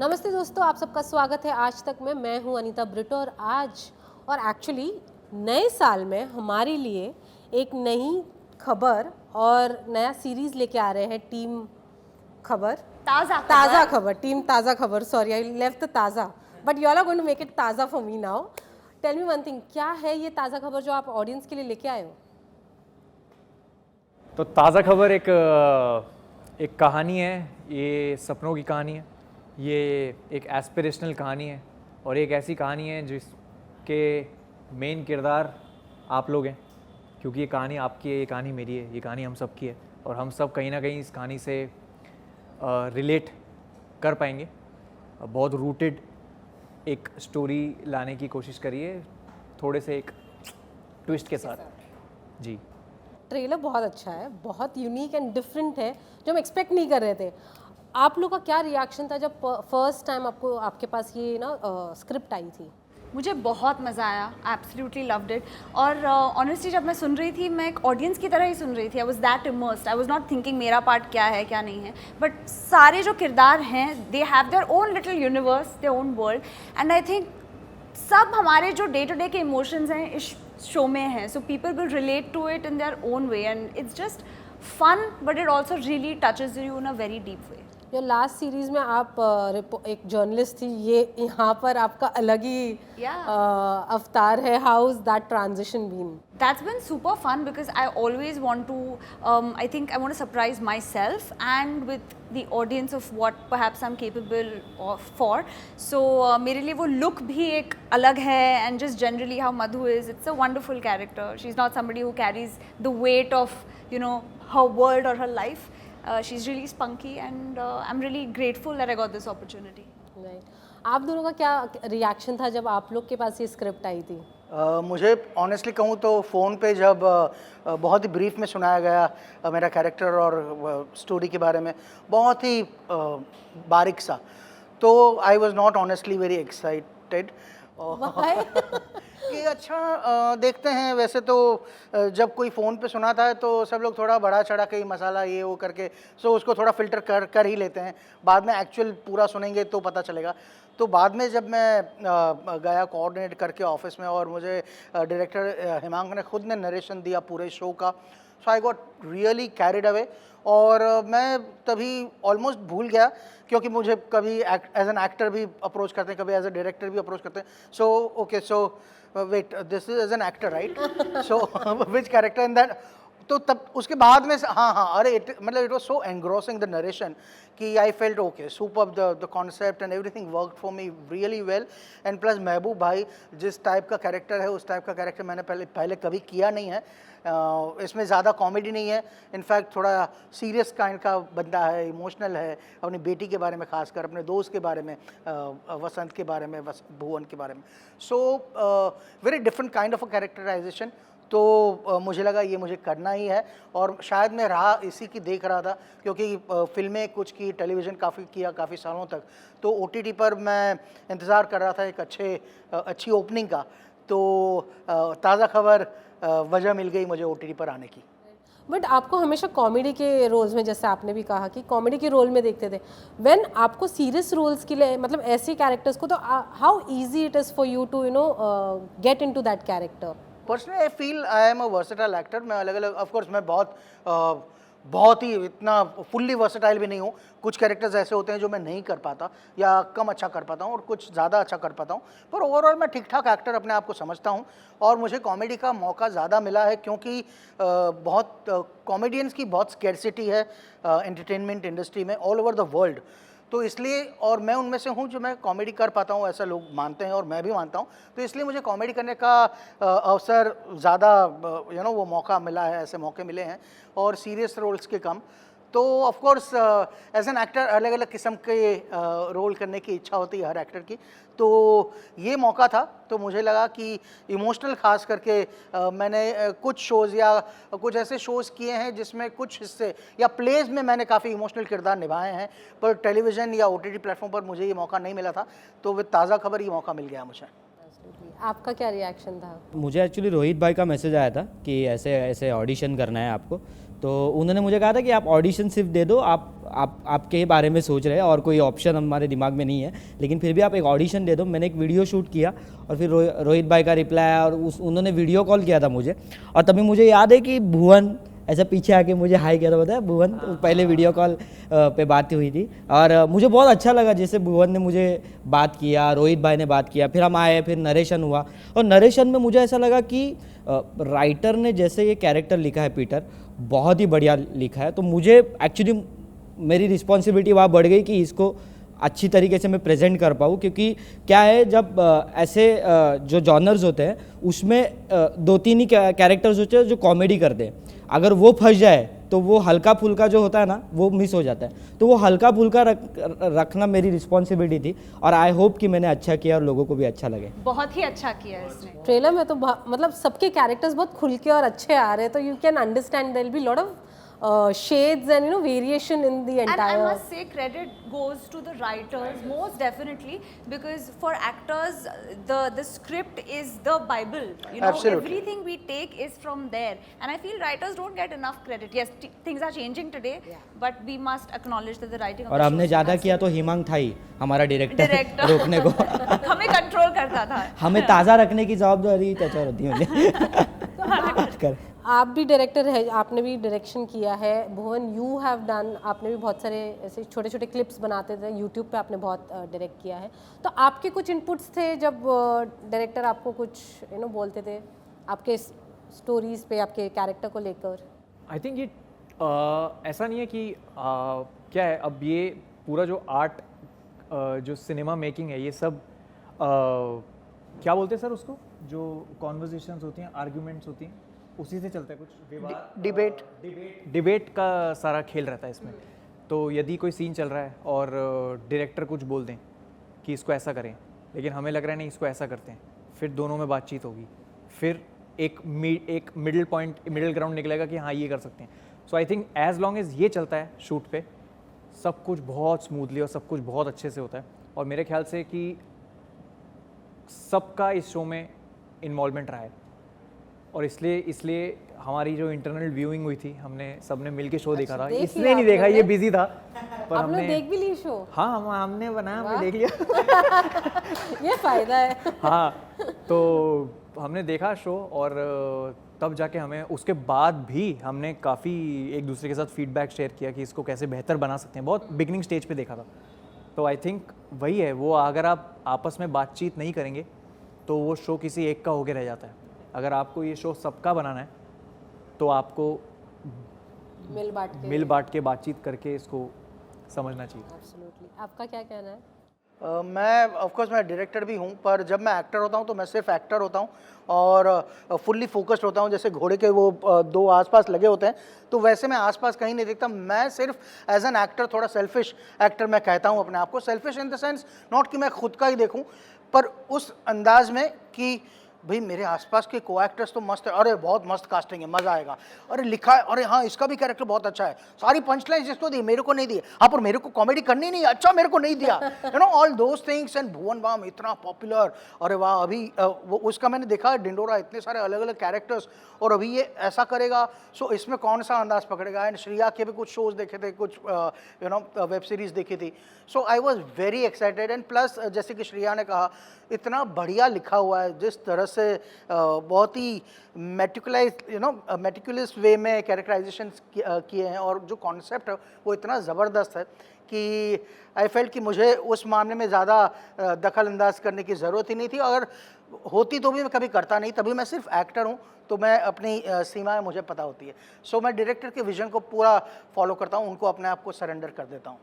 नमस्ते दोस्तों, आप सबका स्वागत है आज तक में। मैं हूं अनीता ब्रिटो और आज और एक्चुअली नए साल में हमारे लिए एक नई खबर और नया सीरीज लेके आ रहे हैं। टीम खबर, ताज़ा खबर, टीम ताज़ा खबर। सॉरी, आई लेफ्ट द ताज़ा, but you all are going to make it ताज़ा for me now. Tell me one thing, क्या है ये ताज़ा खबर जो आप ऑडियंस के लिए लेके आए हो? तो ताज़ा खबर एक कहानी है। ये सपनों की कहानी है। ये एक एस्पिरेशनल कहानी है और एक ऐसी कहानी है जिसके मेन किरदार आप लोग हैं, क्योंकि ये कहानी आपकी है, ये कहानी मेरी है, ये कहानी हम सब की है और हम सब कहीं ना कहीं इस कहानी से रिलेट कर पाएंगे। बहुत रूटेड एक स्टोरी लाने की कोशिश करिए, थोड़े से एक ट्विस्ट के साथ। जी, ट्रेलर बहुत अच्छा है, बहुत यूनिक एंड डिफरेंट है, जो हम एक्सपेक्ट नहीं कर रहे थे। आप लोग का क्या रिएक्शन था जब फर्स्ट टाइम आपके पास ये स्क्रिप्ट आई थी? मुझे बहुत मज़ा आया, एब्सोल्युटली लव्ड इट। और ऑनेस्टली जब मैं सुन रही थी, मैं एक ऑडियंस की तरह ही सुन रही थी। I was that immersed. I was not thinking मेरा पार्ट क्या है क्या नहीं है, बट सारे जो किरदार हैं they have their own little universe, their own world, and I think सब हमारे जो डे टू डे के इमोशंस हैं इस शो में हैं। So people will relate to it in their own way and it's just fun, but it also really touches you in a very deep way. ये last series में आप एक journalist थी, ये यहाँ पर आपका अलग ही अवतार है। How is that transition been? That's been super fun because I always want to, I think I want to surprise myself and with the audience of what perhaps I'm capable of for. So मेरे लिए वो look भी एक अलग है and just generally how Madhu is, it's a wonderful character. She's not somebody who carries the weight of, you know, her world or her life. She's really spunky and I'm really grateful that I got this opportunity. आप दोनों का क्या reaction था जब आप लोग के पास ये स्क्रिप्ट आई थी? मुझे ऑनेस्टली कहूँ तो फ़ोन पे जब बहुत ही ब्रीफ में सुनाया गया मेरा कैरेक्टर और स्टोरी के बारे में, बहुत ही बारीक सा, तो I was not honestly very excited कि अच्छा देखते हैं। वैसे तो जब कोई फ़ोन पे सुनाता है तो सब लोग थोड़ा बढ़ा चढ़ा के मसाला ये वो करके उसको थोड़ा फ़िल्टर कर ही लेते हैं। बाद में एक्चुअल पूरा सुनेंगे तो पता चलेगा। तो बाद में जब मैं गया कोऑर्डिनेट करके ऑफिस में और मुझे डायरेक्टर हिमांक ने खुद ने नरेशन दिया पूरे शो का, so I got really carried away और मैं तभी ऑलमोस्ट भूल गया, क्योंकि मुझे कभी एज एन एक्टर भी अप्रोच करते हैं, कभी एज ए डायरेक्टर भी अप्रोच करते हैं। So okay, so wait, this is as an actor right, so which character in that. तो तब उसके बाद में हाँ अरे मतलब it was so engrossing the narration कि I felt okay super the concept and everything worked for me really well. And plus महबूब भाई जिस टाइप का कैरेक्टर है उस टाइप का कैरेक्टर मैंने पहले कभी किया नहीं है। इसमें ज़्यादा कॉमेडी नहीं है, इनफैक्ट थोड़ा सीरियस काइंड का बंदा है, इमोशनल है, अपनी बेटी के बारे में, खासकर अपने दोस्त के बारे में, वसंत के बारे में, भुवन के बारे में। So very different kind of a characterization. तो मुझे लगा ये मुझे करना ही है और शायद मैं राह इसी की देख रहा था, क्योंकि फिल्में कुछ की, टेलीविज़न काफ़ी किया काफ़ी सालों तक, तो OTT पर मैं इंतज़ार कर रहा था एक अच्छी ओपनिंग का। तो ताज़ा खबर वजह मिल गई मुझे OTT पर आने की। बट आपको हमेशा कॉमेडी के रोल्स में, जैसे आपने भी कहा कि कॉमेडी के रोल में देखते थे, व्हेन आपको सीरियस रोल्स के लिए, मतलब ऐसे कैरेक्टर्स को, तो how easy it is for you to get into that character? Personally I feel I am a versatile actor. मैं अलग अलग, ऑफ कोर्स मैं बहुत बहुत ही इतना फुल्ली वर्सेटाइल भी नहीं हूँ। कुछ कैरेक्टर्स ऐसे होते हैं जो मैं नहीं कर पाता या कम अच्छा कर पाता हूँ, और कुछ ज़्यादा अच्छा कर पाता हूँ, पर ओवरऑल मैं ठीक ठाक एक्टर अपने आप को समझता हूँ। और मुझे कॉमेडी का मौका ज़्यादा मिला है क्योंकि बहुत कॉमेडियंस की बहुत स्कैर्सिटी है एंटरटेनमेंट इंडस्ट्री में ऑल ओवर द वर्ल्ड। तो इसलिए, और मैं उनमें से हूँ जो मैं कॉमेडी कर पाता हूँ, ऐसा लोग मानते हैं और मैं भी मानता हूँ। तो इसलिए मुझे कॉमेडी करने का अवसर ज़्यादा वो मौका मिला है, ऐसे मौके मिले हैं, और सीरियस रोल्स के कम। तो of course as an actor अलग अलग किस्म के रोल करने की इच्छा होती है हर एक्टर की। तो ये मौका था, तो मुझे लगा कि इमोशनल खास करके मैंने कुछ शोज़ या कुछ ऐसे शोज़ किए हैं जिसमें कुछ हिस्से या प्लेज में मैंने काफ़ी इमोशनल किरदार निभाए हैं, पर टेलीविज़न या OTT प्लेटफॉर्म पर मुझे ये मौका नहीं मिला था। तो विद ताज़ा खबर ये मौका मिल गया मुझे। आपका क्या रिएक्शन था? मुझे एक्चुअली रोहित भाई का मैसेज आया था कि ऐसे ऐसे ऑडिशन करना है आपको, तो उन्होंने मुझे कहा था कि आप ऑडिशन सिर्फ दे दो, आपके ही बारे में सोच रहे हैं और कोई ऑप्शन हमारे दिमाग में नहीं है, लेकिन फिर भी आप एक ऑडिशन दे दो। मैंने एक वीडियो शूट किया और फिर रोहित भाई का रिप्लाई आया और उन्होंने वीडियो कॉल किया था मुझे, और तभी मुझे याद है कि भुवन ऐसा पीछे आके मुझे हाई किया था, बताया भुवन, पहले वीडियो कॉल पे बात हुई थी, और मुझे बहुत अच्छा लगा जैसे भुवन ने मुझे बात किया, रोहित भाई ने बात किया, फिर हम आए, फिर नरेशन हुआ, और नरेशन में मुझे ऐसा लगा कि राइटर ने जैसे ये कैरेक्टर लिखा है पीटर, बहुत ही बढ़िया लिखा है। तो मुझे एक्चुअली मेरी रिस्पॉन्सिबिलिटी वहाँ बढ़ गई कि इसको अच्छी तरीके से मैं प्रेजेंट कर पाऊँ, क्योंकि क्या है जब ऐसे जो जॉनर्स होते हैं उसमें 2-3 ही कैरेक्टर्स होते हैं जो कॉमेडी करते हैं, अगर वो फंस जाए तो वो हल्का फुल्का जो होता है ना वो मिस हो जाता है। तो वो हल्का फुल्का रखना मेरी रिस्पॉन्सिबिलिटी थी, और आई होप कि मैंने अच्छा किया और लोगों को भी अच्छा लगे। बहुत ही अच्छा किया है इसने। ट्रेलर में तो मतलब सबके कैरेक्टर्स बहुत खुल के और अच्छे आ रहे हैं, तो you can understand there will be lot of shades and variation in the entire. And I must say credit goes to the writers most definitely, because for actors the script is the Bible. Absolutely. Everything we take is from there, and I feel writers don't get enough credit. Yes, things are changing today, but we must acknowledge that the writing of और the हमने show ज़्यादा has किया तो हिमांग था ही हमारा director रोकने को हमें कंट्रोल करता था। हमें ताज़ा रखने की जवाबदारी त्याच्यावर होती म्हणजे आप भी डायरेक्टर है, आपने भी डायरेक्शन किया है। भुवन, यू हैव डन, आपने भी बहुत सारे ऐसे छोटे छोटे क्लिप्स बनाते थे यूट्यूब पे, आपने बहुत डायरेक्ट किया है। तो आपके कुछ इनपुट्स थे जब डायरेक्टर आपको कुछ बोलते थे आपके स्टोरीज पे, आपके कैरेक्टर को लेकर? आई थिंक ये ऐसा नहीं है कि क्या है, अब ये पूरा जो आर्ट जो सिनेमा मेकिंग है, ये सब क्या बोलते हैं सर उसको, जो कॉन्वर्जेशंस होती हैं, आर्ग्यूमेंट्स होती हैं, उसी से चलता है, कुछ विवाद, डिबेट का सारा खेल रहता है इसमें। तो यदि कोई सीन चल रहा है और डायरेक्टर कुछ बोल दें कि इसको ऐसा करें, लेकिन हमें लग रहा है नहीं इसको ऐसा करते हैं, फिर दोनों में बातचीत होगी, फिर एक मिडिल ग्राउंड निकलेगा कि हाँ ये कर सकते हैं। So I think as long as ये चलता है शूट पे, सब कुछ बहुत स्मूथली और सब कुछ बहुत अच्छे से होता है। और मेरे ख्याल से कि सबका इस शो में इन्वॉल्वमेंट रहा है, और इसलिए हमारी जो इंटरनल व्यूइंग हुई थी, हमने सबने मिलके शो देखा था। इसलिए नहीं देखा, ये बिजी था, पर हमने देख भी ली शो। हाँ, हमने बनाया, हमने देख लिया ये फायदा है। हाँ, तो हमने देखा शो, और तब जाके हमें उसके बाद भी हमने काफ़ी एक दूसरे के साथ फीडबैक शेयर किया कि इसको कैसे बेहतर बना सकते हैं। बहुत बिगनिंग स्टेज पे देखा था। तो आई थिंक वही है, वो अगर आप आपस में बातचीत नहीं करेंगे तो वो शो किसी एक का होके रह जाता है। अगर आपको ये शो सबका बनाना है तो आपको मिल बांट के बातचीत करके इसको समझना चाहिए। एब्सोल्युटली। आपका क्या कहना है? मैं ऑफकोर्स मैं डायरेक्टर भी हूँ, पर जब मैं एक्टर होता हूँ तो मैं सिर्फ एक्टर होता हूँ और फुल्ली फोकस्ड होता हूँ। जैसे घोड़े के वो 2 आसपास लगे होते हैं, तो वैसे मैं आसपास कहीं नहीं देखता। मैं सिर्फ एज एन एक्टर, थोड़ा सेल्फिश एक्टर मैं कहता हूँ अपने आप को। Selfish in the sense not कि मैं खुद का ही देखूँ, पर उस अंदाज में कि भाई मेरे आसपास के को एक्टर्स तो मस्त है, अरे बहुत मस्त कास्टिंग है, मज़ा आएगा, अरे लिखा है, अरे हाँ इसका भी कैरेक्टर बहुत अच्छा है, सारी पंच लाइन जिसको दी मेरे को नहीं दी, हाँ पर मेरे को कॉमेडी करनी नहीं, अच्छा मेरे को नहीं दिया, all those things. And Bhuvan Bam इतना पॉपुलर, अरे वाह, अभी वो उसका मैंने देखा डिंडोरा, इतने सारे अलग अलग कैरेक्टर्स, और अभी ये ऐसा करेगा, सो इसमें कौन सा अंदाज पकड़ेगा। एंड श्रिया के भी कुछ शोज देखे थे, कुछ वेब सीरीज देखी थी, so I was very excited. And plus जैसे कि श्रिया ने कहा, इतना बढ़िया लिखा हुआ है, जिस तरह से बहुत ही मेटिकुलस वे में कैरेक्टराइजेशन किए हैं, और जो कॉन्सेप्ट है वो इतना ज़बरदस्त है कि आई फेल्ट कि मुझे उस मामले में ज़्यादा दखल अंदाज करने की ज़रूरत ही नहीं थी। अगर होती तो भी मैं कभी करता नहीं, तभी मैं सिर्फ एक्टर हूँ, तो मैं अपनी सीमाएं मुझे पता होती है। सो मैं डायरेक्टर के विजन को पूरा फॉलो करता हूँ, उनको अपने आप को सरेंडर कर देता हूँ।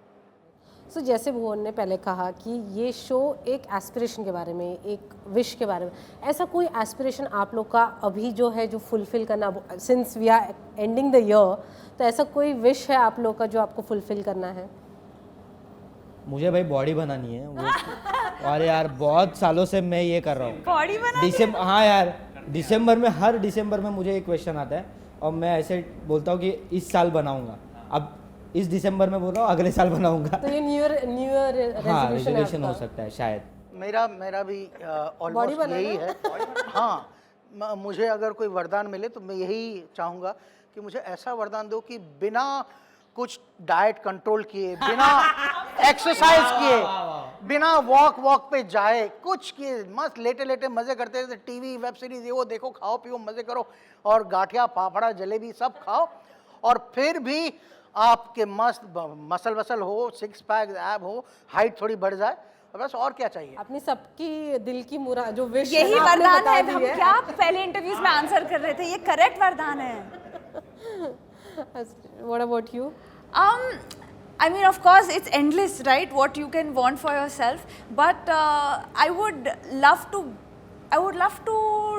सो जैसे भुवन ने पहले कहा कि ये शो एक एस्पिरेशन के बारे में, एक विश के बारे में, ऐसा कोई एस्पिरेशन आप लोग का अभी जो है जो फुलफ़िल करना, since we are ending the year, तो ऐसा कोई विश है आप लोग का जो आपको फुलफ़िल करना है? मुझे भाई बॉडी बनानी है वो। और यार बहुत सालों से मैं ये कर रहा हूँ बॉडी बना दिसंबर। हाँ यार, दिसंबर में, हर दिसंबर में मुझे एक क्वेश्चन आता है और मैं ऐसे बोलता हूँ कि इस साल बनाऊंगा। अब इस दिसंबर में बोल रहा हूँ, अगले साल बनाऊंगा। तो ये न्यू ईयर हाँ, रेजोल्यूशन हो सकता है शायद। मेरा भी ऑलमोस्ट यही है। हाँ, मुझे अगर कोई वरदान मिले तो मैं यही चाहूँगा कि मुझे ऐसा वरदान दो कि बिना कुछ डाइट कंट्रोल किए, बिना एक्सरसाइज किए, बिना वॉक पे जाए, कुछ किए, मस्त लेटे लेटे मज़े करते रहते, टीवी वेब सीरीज ये वो देखो, खाओ पियो मज़े करो, और गाठिया फाफड़ा जलेबी सब खाओ, और फिर भी आपके मस्त मसल वसल हो, सिक्स पैक एब हो, हाइट थोड़ी बढ़ जाए, बस और क्या चाहिए। अपनी सबकी दिल की मुरा जो विश यही वरदान है। हम क्या पहले इंटरव्यूज में आंसर कर रहे थे, ये करेक्ट वरदान है। What about you? I mean, of course, it's endless, right? What you can want for yourself. But I would love to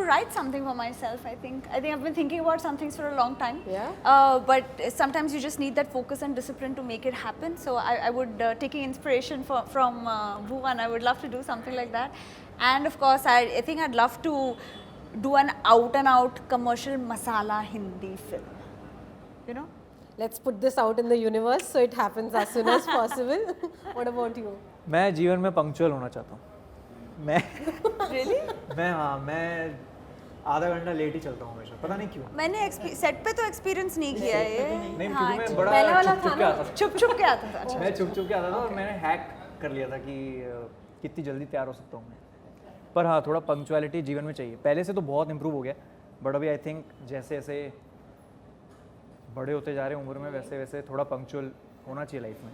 write something for myself. I think I've been thinking about some things for a long time. Yeah. But sometimes you just need that focus and discipline to make it happen. So I would, taking inspiration from Bhuvan, I would love to do something like that. And of course, I think I'd love to do an out and out commercial masala Hindi film. You know? Let's put this out in the universe so it happens as soon as possible. What about you? मैं जीवन में punctual होना चाहता हूँ। मैं Really? मैं आधा घंटा लेट ही चलता हूँ हमेशा, पता नहीं क्यों। मैंने सेट पे तो एक्सपीरियंस नहीं किया है ये। नहीं, हाँ, क्योंकि मैं बड़ा पहले वाला छुप-छुप था के ना? आता था। छुप के आता था। अच्छा। मैं छुप के आता था, और मैंने हैक कर लिया था कि कितनी जल्दी तैयार हो सकता हूँ मैं। पर हाँ, थोड़ा पंक्चुअलिटी जीवन में चाहिए। पहले से तो बहुत इम्प्रूव हो गया, बट अभी आई थिंक जैसे जैसे बड़े होते जा रहे हैं उम्र में, वैसे वैसे थोड़ा पंक्चुअल होना चाहिए लाइफ में।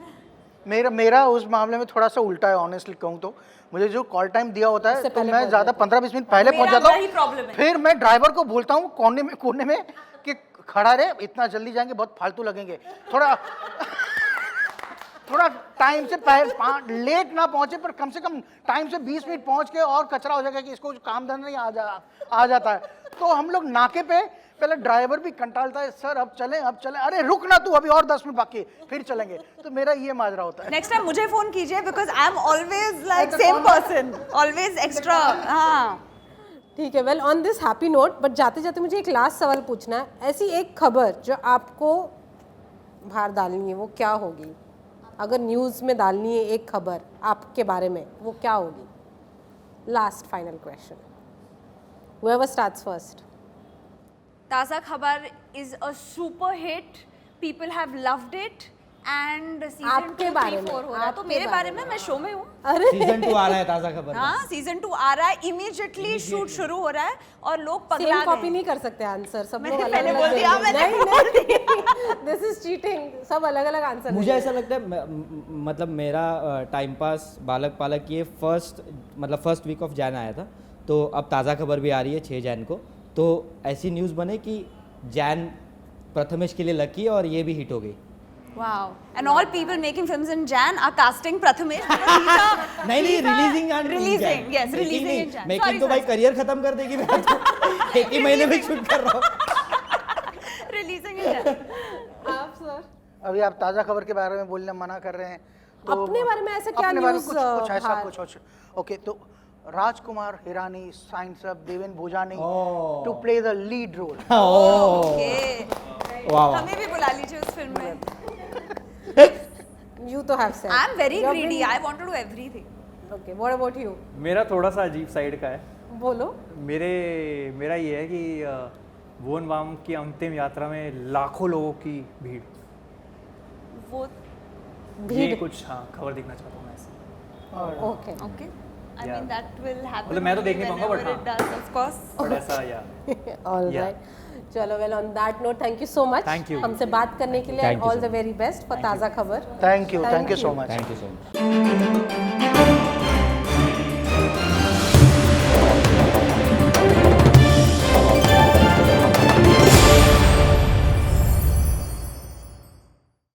मेरा उस मामले में थोड़ा सा उल्टा है, ऑनेस्टली कहूँ तो। मुझे जो कॉल टाइम दिया होता है तो मैं ज़्यादा 15-20 मिनट पहले पहुँच जाता हूँ, फिर मैं ड्राइवर को बोलता हूँ कोने में कि खड़ा रहे, इतना जल्दी जाएंगे बहुत फालतू लगेंगे, थोड़ा टाइम से पहले लेट ना पहुँचे, पर कम से कम टाइम से 20 मिनट पहुँच के, और कचरा हो जाएगा कि इसको काम धंधा नहीं आ जाता है। तो हम लोग नाके पे पहले ड्राइवर भी कंटालता है, सर अब चलें, अरे रुक ना तू, अभी और 10 मिनट बाकी, फिर चलेंगे। तो मेरा ये माजरा होता है। नेक्स्ट टाइम मुझे फोन कीजिए, because I am always like same person, always extra. हाँ ठीक है, well on this happy note, but जाते जाते मुझे एक लास्ट सवाल पूछना है। ऐसी एक खबर जो आपको बाहर डालनी है, वो क्या होगी? अगर न्यूज़ में डालनी है एक खबर आपके बारे में, वो क्या होगी? Last final question, whoever starts first. ताज़ा खबर is a super hit, people have loved it and season आपके 2, बारे 3, में, 4 हो रहा है। तो आपके मेरे बारे बारे में, मैं शो में हूँ। अरे सीजन 2 आ रहा है ताज़ा खबर में। हाँ, सीजन 2 आ रहा है, इमीडिएटली शूट शुरू हो रहा है, और लोग पगला सेम गए कॉपी हैं। नहीं कर सकते आंसर, सब मैंने लोग अलग पहले अलग बोल दिया, देंगे। मैंने नहीं, दिस इज चीटिंग, सब अलग अलग आंसर। मुझे ऐसा लगता है मतलब मेरा टाइम पास बालक पालक ये फर्स्ट वीक ऑफ जैन आया था, तो अब ताज़ा खबर भी आ रही है 6 जैन को। तो ऐसी न्यूज़ बने कि जैन प्रथमेश के लिए लकी और ये भी हिट हो गई। Wow. And all people making films in Jan are casting Prathamesh because he's a नहीं releasing releasing, yes, releasing in Jan. Making तो भाई करियर खत्म कर देगी। मैं तो एक ही महीने में शूट कर रहा हूँ। releasing in Jan. आप सर अभी आप ताज़ा खबर के बारे में बोलने मना कर रहे हैं, तो अपने बारे में ऐसा क्या अपने बारे में न्यूज़ कुछ ऐसा बाहर? कुछ ओके। तो Rajkumar Hirani signs up Deven Bhojani Oh. To play the lead role. Okay. वाह हमें भी बुला लीजिए उस फिल्म में। You to have said. I'm very You're greedy. being- I want to do everything. Okay, what about you? मेरा थोड़ा सा अजीब साइड का है। बोलो। मेरा ये है कि भुवन बाम की अंतिम यात्रा में लाखों लोगों की भीड़, वो ये कुछ हाँ खबर देखना चाहता हूँ मैं ऐसे। Okay. okay. I mean that will happen. मतलब मैं तो देख नहीं पाऊंगा, but whenever it does, of course. But ऐसा या ऑल Yeah. राइट, चलो well on that note thank you so much Thank you. हमसे बात करने के लिए, Thank and you all so the much. Very best for ताज़ा खबर। Thank you so much. Thank you so much.